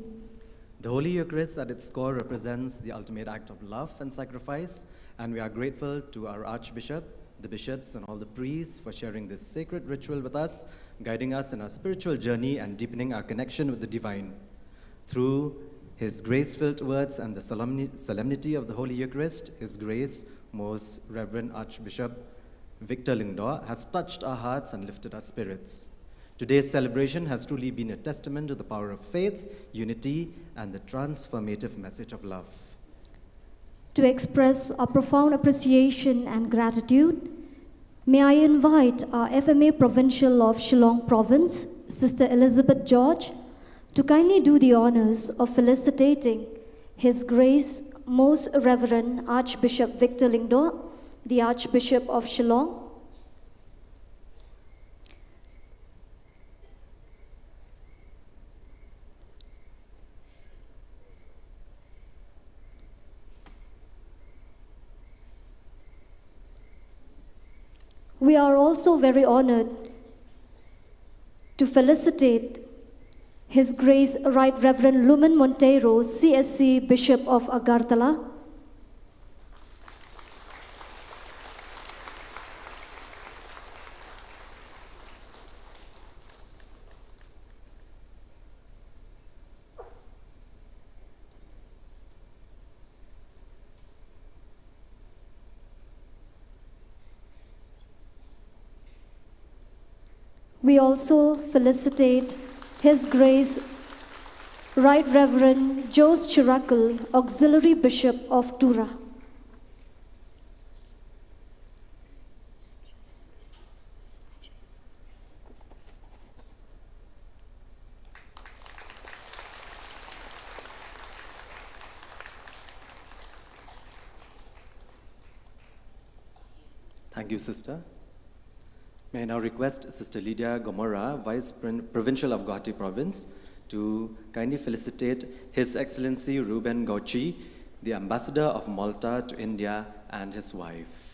The Holy Eucharist at its core represents the ultimate act of love and sacrifice, and we are grateful to our Archbishop, the bishops, and all the priests for sharing this sacred ritual with us, guiding us in our spiritual journey and deepening our connection with the divine. Through His grace-filled words and the solemnity of the Holy Eucharist, His Grace, Most Reverend Archbishop Victor Lingdor has touched our hearts and lifted our spirits. Today's celebration has truly been a testament to the power of faith, unity, and the transformative message of love. To express our profound appreciation and gratitude, may I invite our FMA Provincial of Shillong Province, Sister Elizabeth George, to kindly do the honors of felicitating His Grace Most Reverend Archbishop Victor Lingdor, the Archbishop of Shillong. We are also very honored to felicitate His Grace Right Reverend Lumen Montero, CSC Bishop of Agartala. We also felicitate His Grace Right Reverend Jose Chiracle, Auxiliary Bishop of Tura. Thank you, Sister. May I now request Sister Lydia Gomorrah, Vice Provincial of Guwahati Province, to kindly felicitate His Excellency Ruben Gauci, the Ambassador of Malta to India, and his wife.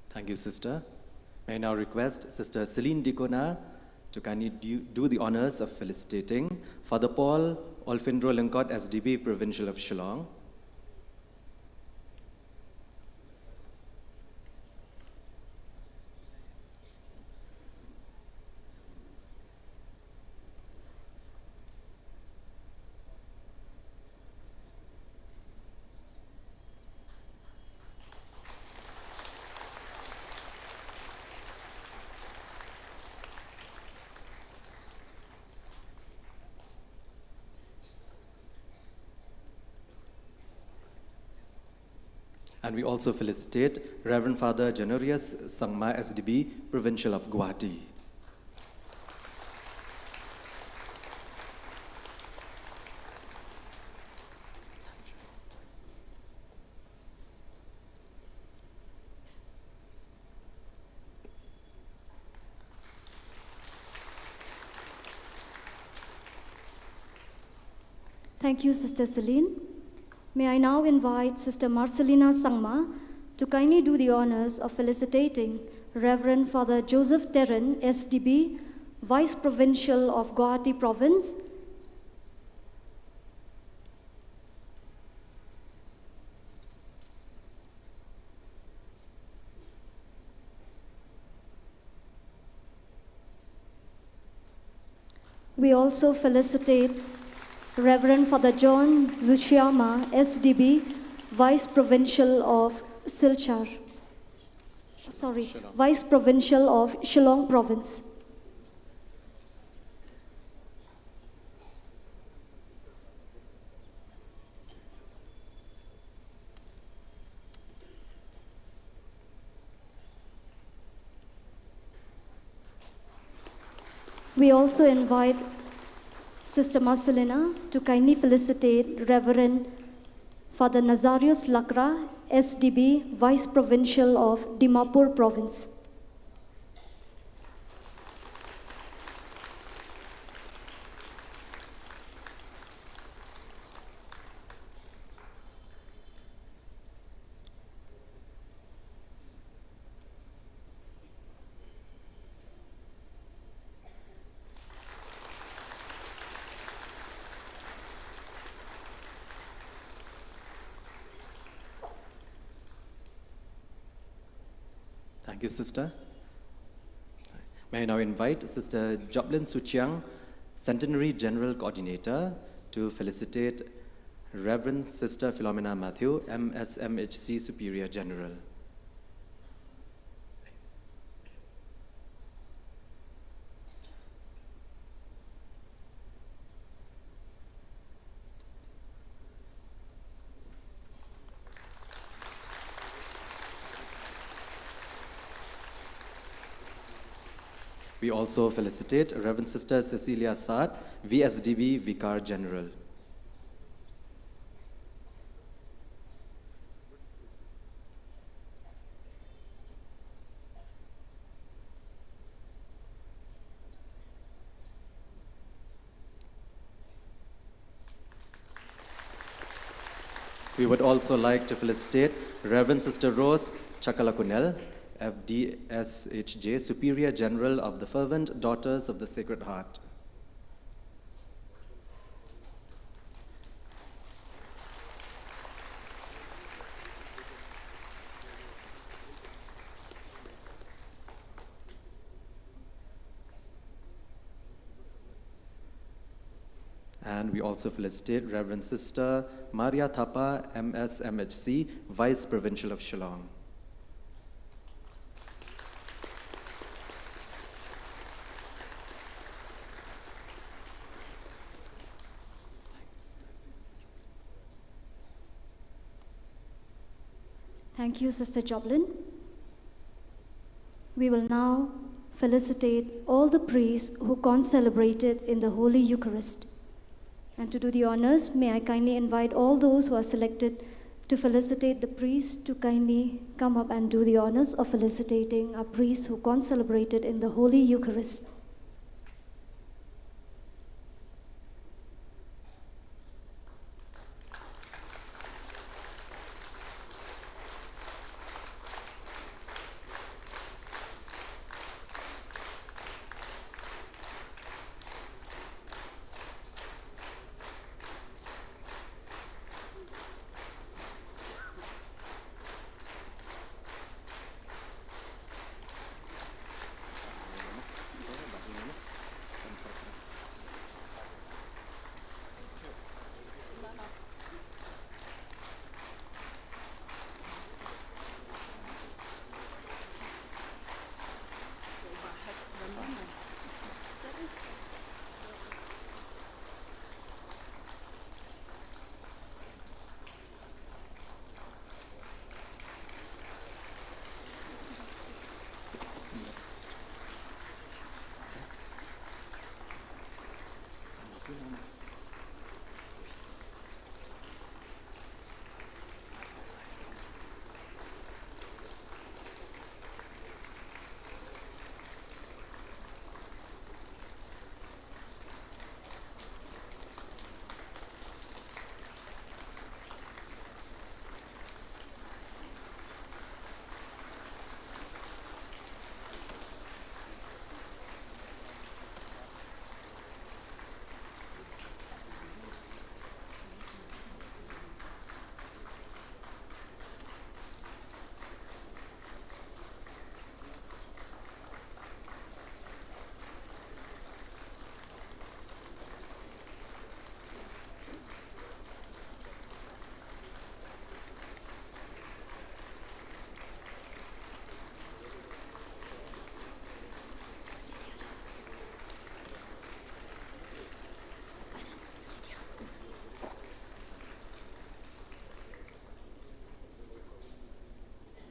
Thank you, Sister. May I now request Sister Celine Dicona to kindly do the honors of felicitating Father Paul Olfindro Lingkot, SDB, Provincial of Shillong. And we also felicitate Reverend Father Janorius Sangma, SDB, Provincial of Guwahati. Thank you, Sister Celine. May I now invite Sister Marcelina Sangma to kindly do the honors of felicitating Reverend Father Joseph Terran, SDB, Vice Provincial of Guwahati Province. We also felicitate Reverend Father John Zushiama, SDB, Vice Provincial of Silchar. Vice Provincial of Shillong Province. We also invite Sister Marcelina to kindly felicitate Reverend Father Nazarius Lakra, SDB, Vice Provincial of Dimapur Province. Thank you, Sister. May I now invite Sister Joplin Suchiang, Centenary General Coordinator, to felicitate Reverend Sister Philomena Matthew, MSMHC Superior General. We also felicitate Reverend Sister Cecilia Saad, VSDB Vicar General. We We would also like to felicitate Reverend Sister Rose Chakalakunel, FDSHJ, Superior General of the Fervent Daughters of the Sacred Heart. And we also felicitate Reverend Sister Maria Thapa, MSMHC, Vice Provincial of Shillong. Thank you, Sister Joblin. We will now felicitate all the priests who concelebrated in the Holy Eucharist. And to do the honors, may I kindly invite all those who are selected to felicitate the priests to kindly come up and do the honors of felicitating our priests who concelebrated in the Holy Eucharist.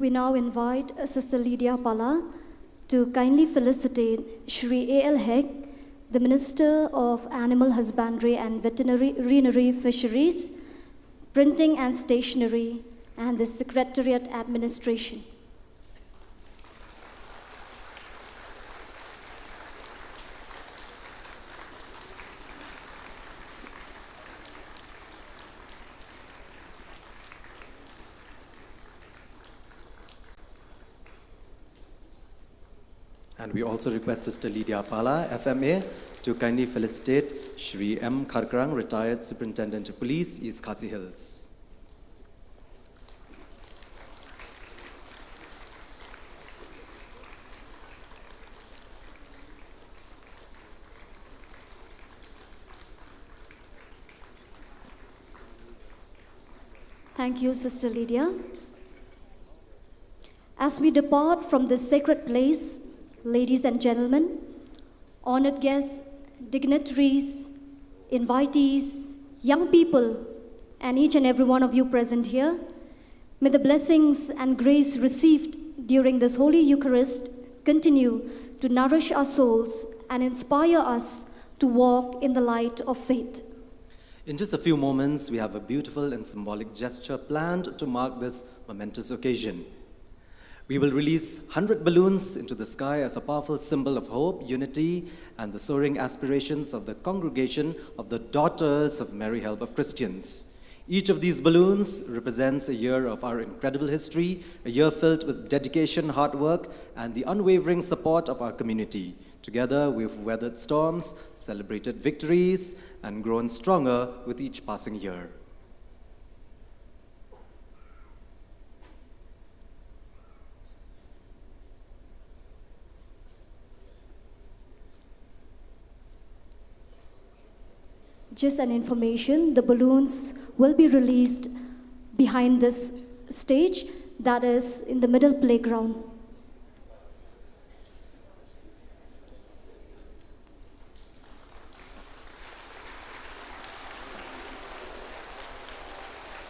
We now invite Sister Lydia Pala to kindly felicitate Shri A.L. Hegg, the Minister of Animal Husbandry and Veterinary Fisheries, Printing and Stationery, and the Secretariat Administration. And we also request Sister Lydia Pala, FMA, to kindly felicitate Shri M. Kharkrang, Retired Superintendent of Police, East Khasi Hills. Thank you, Sister Lydia. As we depart from this sacred place, ladies and gentlemen, honored guests, dignitaries, invitees, young people, and each and every one of you present here, may the blessings and grace received during this Holy Eucharist continue to nourish our souls and inspire us to walk in the light of faith. In just a few moments, we have a beautiful and symbolic gesture planned to mark this momentous occasion. We will release 100 balloons into the sky as a powerful symbol of hope, unity, and the soaring aspirations of the congregation of the Daughters of Mary Help of Christians. Each of these balloons represents a year of our incredible history, a year filled with dedication, hard work, and the unwavering support of our community. Together, we've weathered storms, celebrated victories, and grown stronger with each passing year. Just an information, the balloons will be released behind this stage, that is in the middle playground.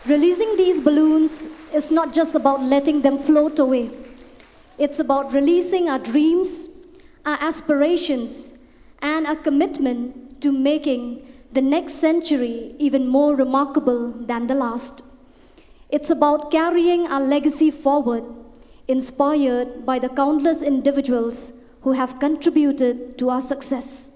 Releasing these balloons is not just about letting them float away. It's about releasing our dreams, our aspirations, and our commitment to making the next century even more remarkable than the last. It's about carrying our legacy forward, inspired by the countless individuals who have contributed to our success.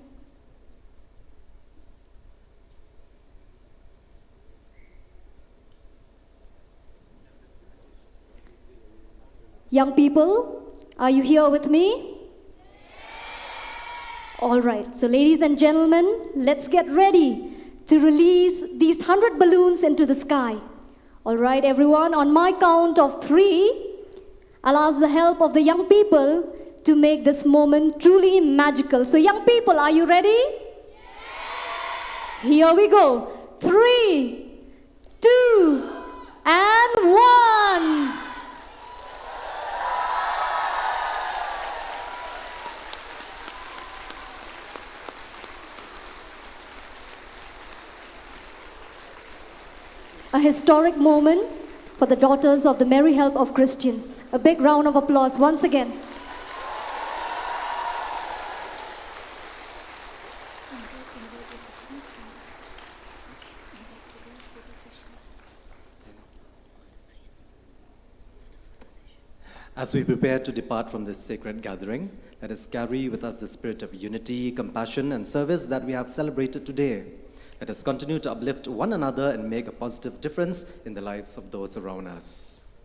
Young people, are you here with me? All right, so ladies and gentlemen, let's get ready to release these 100 balloons into the sky. All right, everyone, on my count of 3, I'll ask the help of the young people to make this moment truly magical. So young people, are you ready? Here we go. 3, 2, and 1. A historic moment for the daughters of the Merry Help of Christians. A big round of applause once again. As we prepare to depart from this sacred gathering, let us carry with us the spirit of unity, compassion, and service that we have celebrated today. Let us continue to uplift one another and make a positive difference in the lives of those around us.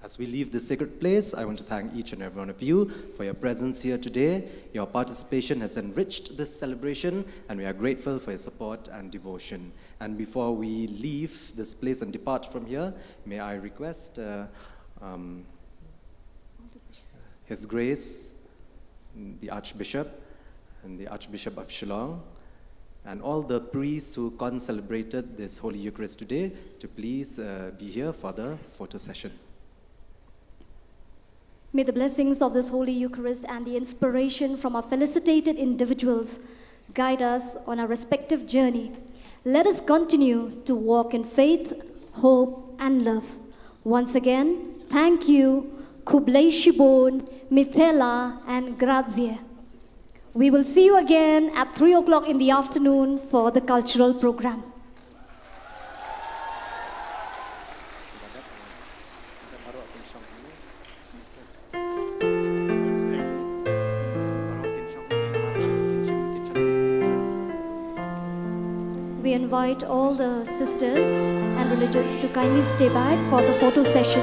As we leave this sacred place, I want to thank each and every one of you for your presence here today. Your participation has enriched this celebration, and we are grateful for your support and devotion. And before we leave this place and depart from here, may I request His Grace, the Archbishop, and the Archbishop of Shillong, and all the priests who celebrated this Holy Eucharist today to please be here for the photo session. May the blessings of this Holy Eucharist and the inspiration from our felicitated individuals guide us on our respective journey. Let us continue to walk in faith, hope, and love. Once again, thank you, Kublai Shibon, Mithela, and Grazie. We will see you again at 3 o'clock in the afternoon for the cultural program. We invite all the sisters and religious to kindly stay back for the photo session.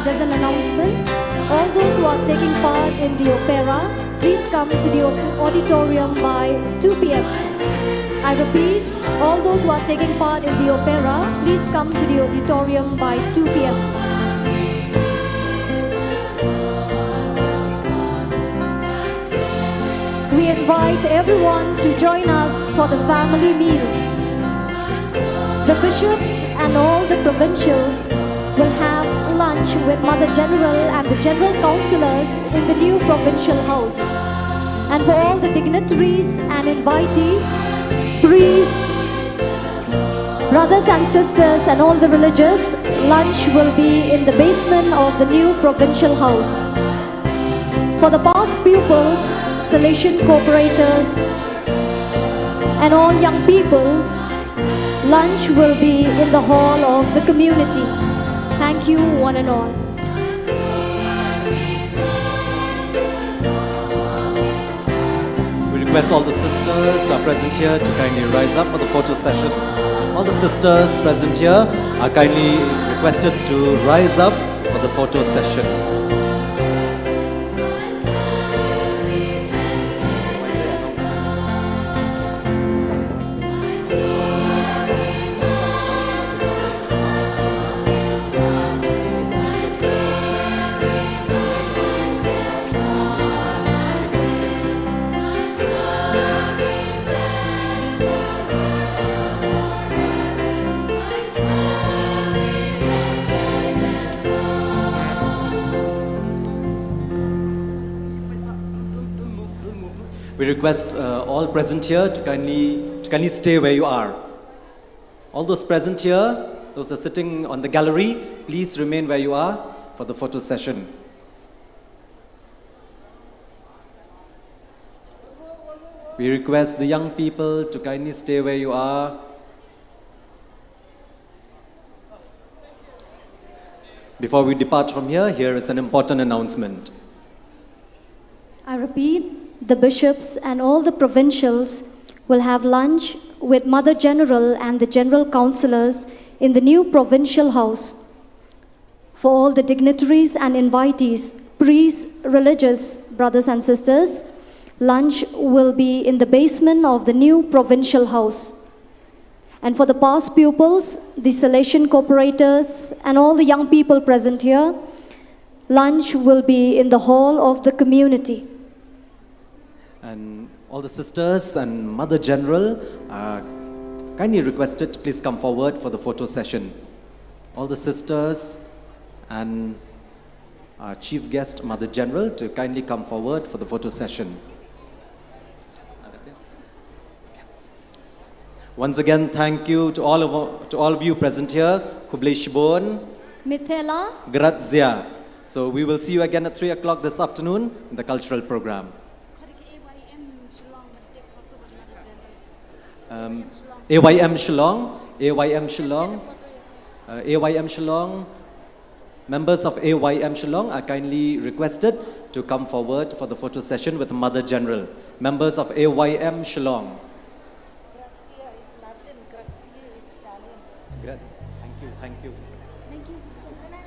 There's an announcement. All those who are taking part in the opera, please come to the auditorium by 2 p.m. I repeat, all those who are taking part in the opera, please come to the auditorium by 2 p.m. We invite everyone to join us for the family meal. The bishops and all the provincials will have lunch with Mother General and the General Councillors in the new provincial house. And for all the dignitaries and invitees, priests, brothers and sisters and all the religious, lunch will be in the basement of the new provincial house. For the past pupils, Salesian cooperators, and all young people, lunch will be in the hall of the community. Thank you, one and all. request all the sisters who are present here to kindly rise up for the photo session. All the sisters present here are kindly requested to rise up for the photo session. We request all present here to kindly stay where you are. All those present here, those are sitting on the gallery, please remain where you are for the photo session. We request the young people to kindly stay where you are. Before we depart from here, here is an important announcement. I repeat, the bishops and all the provincials will have lunch with Mother General and the General Councillors in the new provincial house. For all the dignitaries and invitees, priests, religious brothers and sisters, lunch will be in the basement of the new provincial house. And for the past pupils, the Salesian cooperators, and all the young people present here, lunch will be in the hall of the community. And all the sisters and Mother General are kindly requested to please come forward for the photo session. All the sisters and our chief guest, Mother General, to kindly come forward for the photo session. Once again, thank you to all of you present here. Kublai Shibon. Mithela. Grazia. So we will see you again at 3 o'clock this afternoon in the cultural program. AYM Shillong, AYM Shillong, members of AYM Shillong are kindly requested to come forward for the photo session with Mother General. Members of AYM Shillong. Thank you.